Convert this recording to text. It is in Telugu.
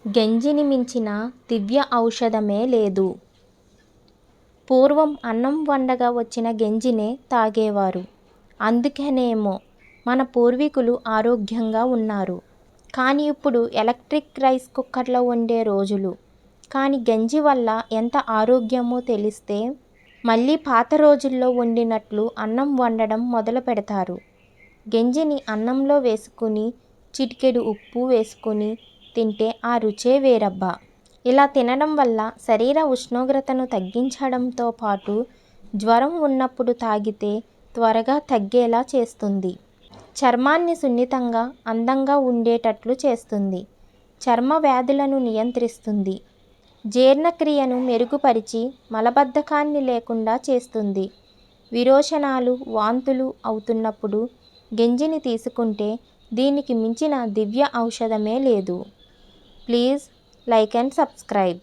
గంజిని మించిన దివ్య ఔషధమే లేదు. పూర్వం అన్నం వండగా వచ్చిన గంజినే తాగేవారు. అందుకనేమో మన పూర్వీకులు ఆరోగ్యంగా ఉన్నారు. కానీ ఇప్పుడు ఎలక్ట్రిక్ రైస్ కుక్కర్లో వండే రోజులు. కానీ గంజి వల్ల ఎంత ఆరోగ్యమో తెలిస్తే మళ్ళీ పాత రోజుల్లో వండినట్లు అన్నం వండడం మొదలు పెడతారు. గంజిని అన్నంలో వేసుకుని చిటికెడు ఉప్పు వేసుకుని తింటే ఆ రుచే వేరబ్బా. ఇలా తినడం వల్ల శరీర ఉష్ణోగ్రతను తగ్గించడంతో పాటు జ్వరం ఉన్నప్పుడు తాగితే త్వరగా తగ్గేలా చేస్తుంది. చర్మాన్ని సున్నితంగా అందంగా ఉండేటట్లు చేస్తుంది. చర్మ వ్యాధులను నియంత్రిస్తుంది. జీర్ణక్రియను మెరుగుపరిచి మలబద్ధకాన్ని లేకుండా చేస్తుంది. విరోచనాలు వాంతులు అవుతున్నప్పుడు గంజిని తీసుకుంటే దీనికి మించిన దివ్య ఔషధమే లేదు. Please like and subscribe.